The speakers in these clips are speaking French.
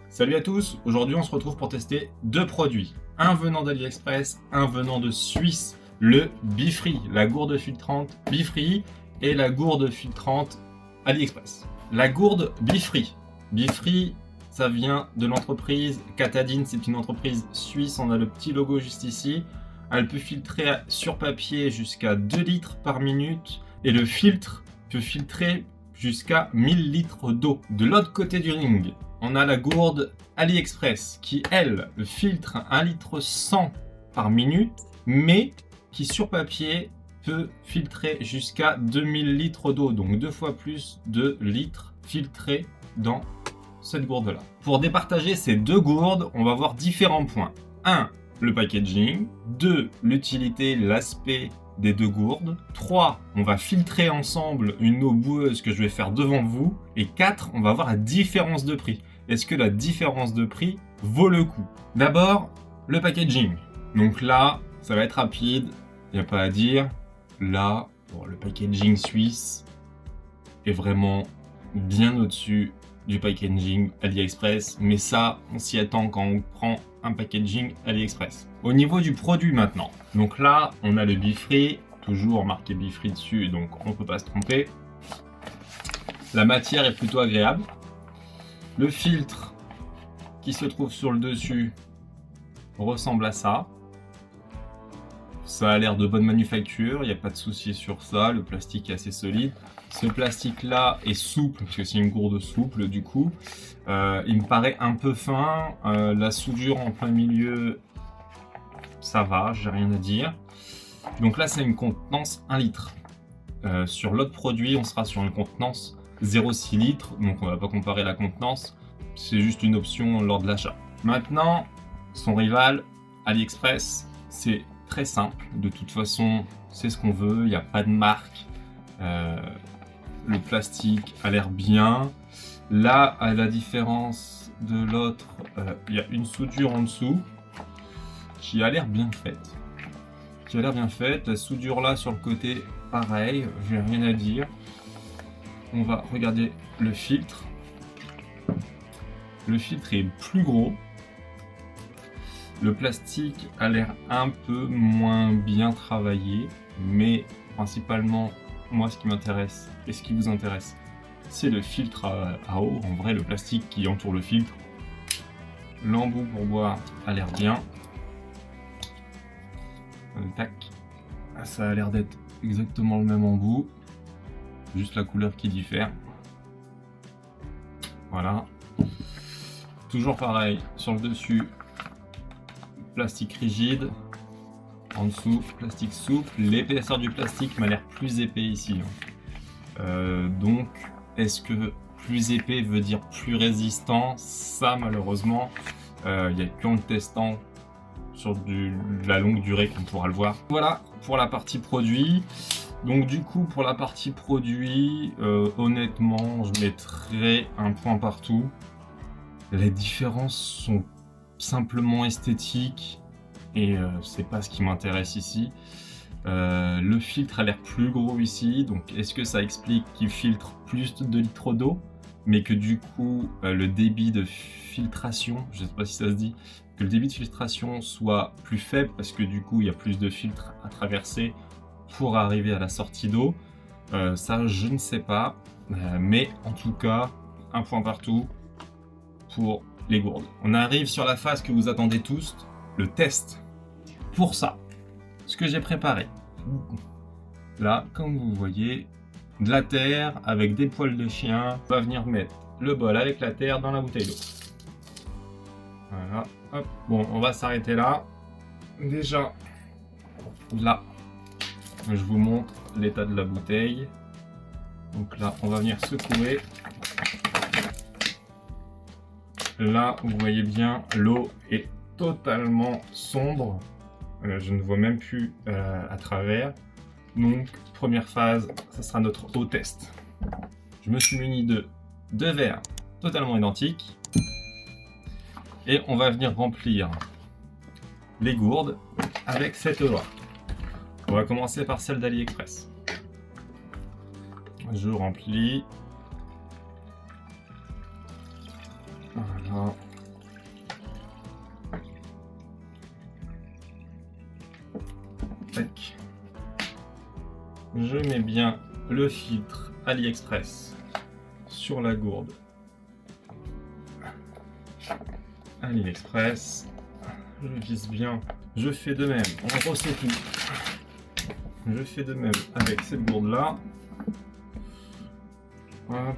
Salut à tous, aujourd'hui on se retrouve pour tester deux produits. Un venant d'AliExpress, un venant de Suisse, le Bifree, la gourde filtrante Bifree et la gourde filtrante AliExpress. La gourde Bifree. Bifree, ça vient de l'entreprise Katadyn, c'est une entreprise suisse, on a le petit logo juste ici. Elle peut filtrer sur papier jusqu'à 2 litres par minute et le filtre peut filtrer jusqu'à 1000 litres d'eau. De l'autre côté du ring, on a la gourde AliExpress qui, elle, filtre 1 litre 100 par minute, mais qui sur papier peut filtrer jusqu'à 2000 litres d'eau, donc 2 fois plus de litres filtrés dans cette gourde-là. Pour départager ces deux gourdes, on va voir différents points. 1. Le packaging. 2. L'utilité, l'aspect des deux gourdes. 3. On va filtrer ensemble une eau boueuse que je vais faire devant vous. Et 4. On va voir la différence de prix. Est-ce que la différence de prix vaut le coup? D'abord, le packaging. Donc là, ça va être rapide, il n'y a pas à dire. Là, bon, le packaging suisse est vraiment bien au-dessus du packaging AliExpress, mais ça, on s'y attend quand on prend un packaging AliExpress. Au niveau du produit maintenant, donc là, on a le Bifree, toujours marqué Bifree dessus, donc on ne peut pas se tromper. La matière est plutôt agréable. Le filtre qui se trouve sur le dessus ressemble à ça. Ça a l'air de bonne manufacture, il n'y a pas de souci sur ça, le plastique est assez solide. Ce plastique là est souple, parce que c'est une gourde souple du coup. Il me paraît un peu fin, la soudure en plein milieu, ça va, j'ai rien à dire. Donc là c'est une contenance 1 litre. Sur l'autre produit on sera sur une contenance 0,6 litres, donc on va pas comparer la contenance, c'est juste une option lors de l'achat. Maintenant, son rival, AliExpress, c'est très simple, de toute façon c'est ce qu'on veut, il n'y a pas de marque, le plastique a l'air bien. Là, à la différence de l'autre, il y a une soudure en dessous qui a l'air bien faite. La soudure là sur le côté, pareil, j'ai rien à dire. On va regarder le filtre. Le filtre est plus gros. Le plastique a l'air un peu moins bien travaillé, mais principalement, moi ce qui m'intéresse et ce qui vous intéresse, c'est le filtre à eau. En vrai, le plastique qui entoure le filtre. L'embout pour boire a l'air bien. Tac. Ça a l'air d'être exactement le même embout. Juste la couleur qui diffère. Voilà. Toujours pareil, sur le dessus, plastique rigide. En dessous, plastique souple. L'épaisseur du plastique m'a l'air plus épais ici. Donc, est-ce que plus épais veut dire plus résistant? Ça, malheureusement, il n'y a qu'en le testant sur la longue durée qu'on pourra le voir. Voilà pour la partie produit. Donc du coup pour la partie produit, honnêtement je mettrais un point partout. Les différences sont simplement esthétiques et c'est pas ce qui m'intéresse ici. Le filtre a l'air plus gros ici, donc est-ce que ça explique qu'il filtre plus de litres d'eau, mais que du coup le débit de filtration, je sais pas si ça se dit, que le débit de filtration soit plus faible parce que du coup il y a plus de filtres à traverser pour arriver à la sortie d'eau, ça je ne sais pas, mais en tout cas un point partout pour les gourdes. On arrive sur la phase que vous attendez tous, le test. Pour ça, ce que j'ai préparé, là comme vous voyez, de la terre avec des poils de chien. On va venir mettre le bol avec la terre dans la bouteille d'eau. Voilà, hop. Bon, on va s'arrêter là. Déjà, là, je vous montre l'état de la bouteille. Donc là, on va venir secouer. Là, vous voyez bien, l'eau est totalement sombre. Je ne vois même plus à travers. Donc, première phase, ça sera notre eau test. Je me suis muni de 2 verres totalement identiques. Et on va venir remplir les gourdes avec cette eau-là. On va commencer par celle d'AliExpress. Je remplis. Voilà. je mets bien le filtre AliExpress sur la gourde AliExpress. Je visse bien. Je fais de même. On reçoit tout. Je fais de même avec cette gourde là. Voilà.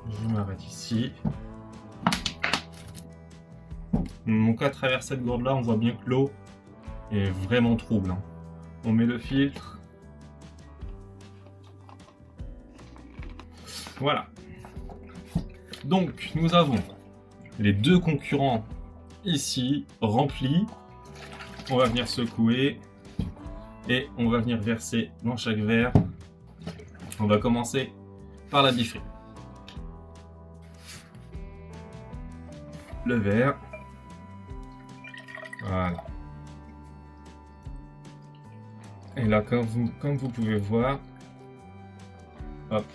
Je m'arrête ici. Donc à travers cette gourde là, on voit bien que l'eau est vraiment trouble. On met le filtre. Voilà. Donc nous avons les deux concurrents ici remplis. On va venir secouer et on va venir verser dans chaque verre. On va commencer par la Bifree. Le verre. Voilà. Et là, comme vous pouvez voir, hop,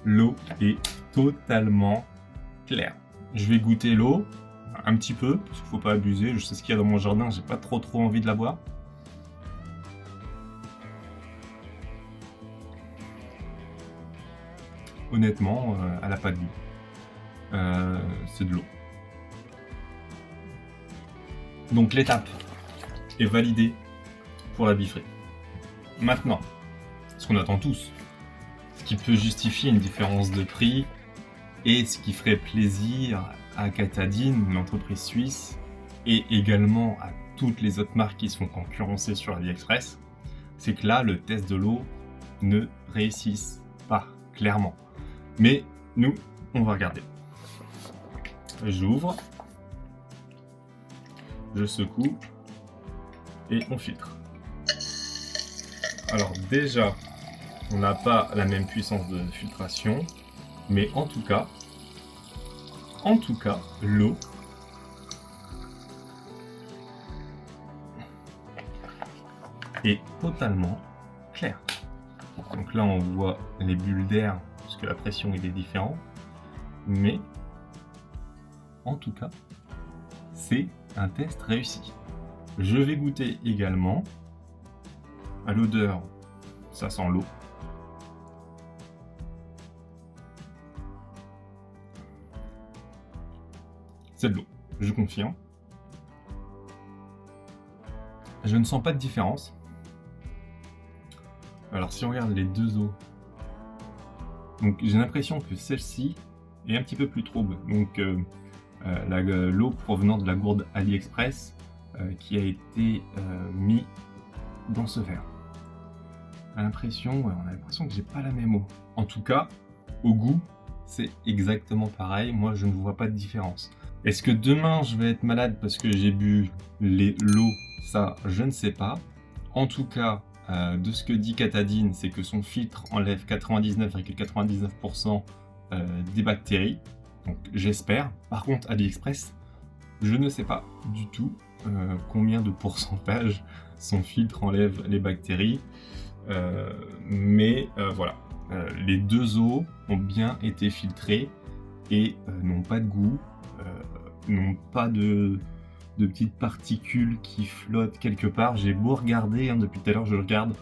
l'eau est totalement claire. Je vais goûter l'eau un petit peu, parce qu'il ne faut pas abuser. Je sais ce qu'il y a dans mon jardin, j'ai pas trop envie de la boire. Honnêtement, elle n'a pas de goût. C'est de l'eau. Donc l'étape est validée pour la Bifree. Maintenant, ce qu'on attend tous, ce qui peut justifier une différence de prix et ce qui ferait plaisir à Katadyn, l'entreprise suisse, et également à toutes les autres marques qui se font concurrencer sur AliExpress, c'est que là, le test de l'eau ne réussisse pas, clairement. Mais nous, on va regarder. J'ouvre, je secoue et on filtre. Alors déjà, on n'a pas la même puissance de filtration, mais en tout cas, l'eau est totalement claire. Donc là, on voit les bulles d'air, parce que la pression est différente, mais en tout cas, c'est un test réussi. Je vais goûter également. À l'odeur, ça sent l'eau. C'est de l'eau, je confirme. Je ne sens pas de différence. Alors si on regarde les deux eaux, donc j'ai l'impression que celle-ci est un petit peu plus trouble. Donc l'eau provenant de la gourde AliExpress qui a été mis dans ce verre. On a l'impression que j'ai pas la même eau. En tout cas, au goût, c'est exactement pareil. Moi, je ne vois pas de différence. Est-ce que demain, je vais être malade parce que j'ai bu l'eau? Ça, je ne sais pas. En tout cas, de ce que dit Katadyn, c'est que son filtre enlève 99,99% des bactéries. Donc, j'espère. Par contre, AliExpress, je ne sais pas du tout combien de pourcentage son filtre enlève les bactéries. Mais voilà, les deux eaux ont bien été filtrées et n'ont pas de goût, n'ont pas de petites particules qui flottent quelque part. J'ai beau regarder, depuis tout à l'heure je regarde,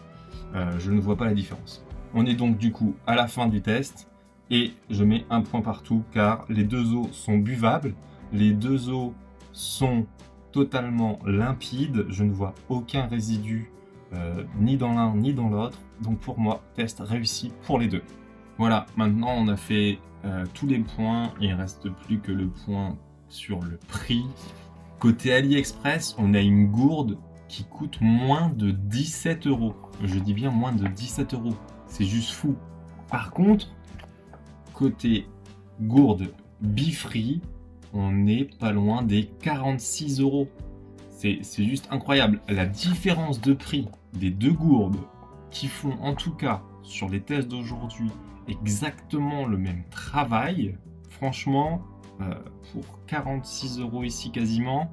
je ne vois pas la différence. On est donc du coup à la fin du test et je mets un point partout car les deux eaux sont buvables, les deux eaux sont totalement limpides, je ne vois aucun résidu ni dans l'un ni dans l'autre, donc pour moi, test réussi pour les deux. Voilà, maintenant on a fait tous les points, il ne reste plus que le point sur le prix. Côté AliExpress, on a une gourde qui coûte moins de 17 €. Je dis bien moins de 17 €, c'est juste fou. Par contre, côté gourde Bifree, on n'est pas loin des 46 €. C'est juste incroyable. La différence de prix des deux gourdes qui font en tout cas sur les tests d'aujourd'hui exactement le même travail, franchement, pour 46 € ici quasiment,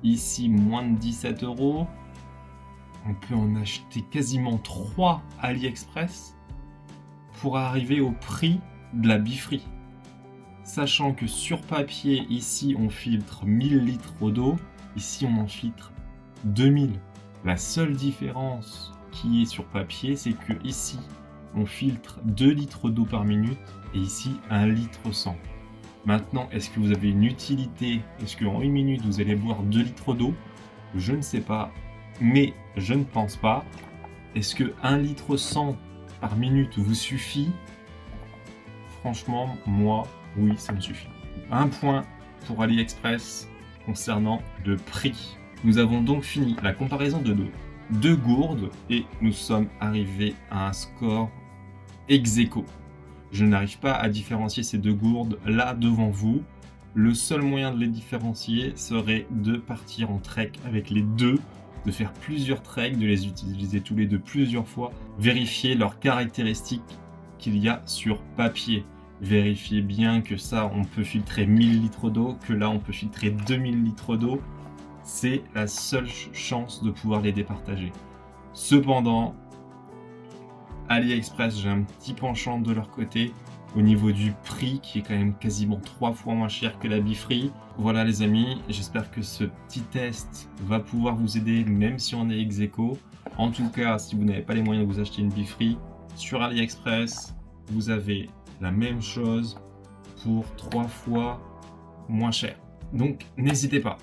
ici moins de 17 €, on peut en acheter quasiment 3 AliExpress pour arriver au prix de la Bifree. Sachant que sur papier, ici, on filtre 1000 litres d'eau, ici, on en filtre 2000. La seule différence qui est sur papier, c'est que ici, on filtre 2 litres d'eau par minute et ici 1 litre 100. Maintenant, est-ce que vous avez une utilité? Est-ce qu'en 1 minute, vous allez boire 2 litres d'eau? Je ne sais pas, mais je ne pense pas. Est-ce que 1 litre 100 par minute vous suffit? Franchement, moi, oui, ça me suffit. Un point pour AliExpress concernant le prix. Nous avons donc fini la comparaison de nos deux gourdes et nous sommes arrivés à un score ex-aequo. Je n'arrive pas à différencier ces deux gourdes là devant vous. Le seul moyen de les différencier serait de partir en trek avec les deux, de faire plusieurs treks, de les utiliser tous les deux plusieurs fois, vérifier leurs caractéristiques qu'il y a sur papier. Vérifiez bien que ça, on peut filtrer 1000 litres d'eau, que là, on peut filtrer 2000 litres d'eau. C'est la seule chance de pouvoir les départager. Cependant, AliExpress, j'ai un petit penchant de leur côté au niveau du prix qui est quand même quasiment 3 fois moins cher que la Bifree. Voilà les amis, j'espère que ce petit test va pouvoir vous aider même si on est ex-aequo. En tout cas, si vous n'avez pas les moyens de vous acheter une Bifree, sur AliExpress, vous avez la même chose pour 3 fois moins cher. Donc n'hésitez pas.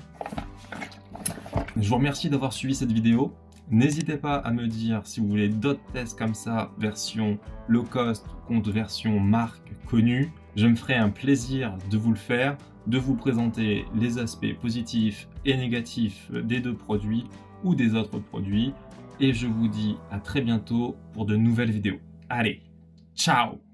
Je vous remercie d'avoir suivi cette vidéo. N'hésitez pas à me dire si vous voulez d'autres tests comme ça, version low cost contre version marque connue. Je me ferai un plaisir de vous le faire, de vous présenter les aspects positifs et négatifs des deux produits ou des autres produits. Et je vous dis à très bientôt pour de nouvelles vidéos. Allez, ciao!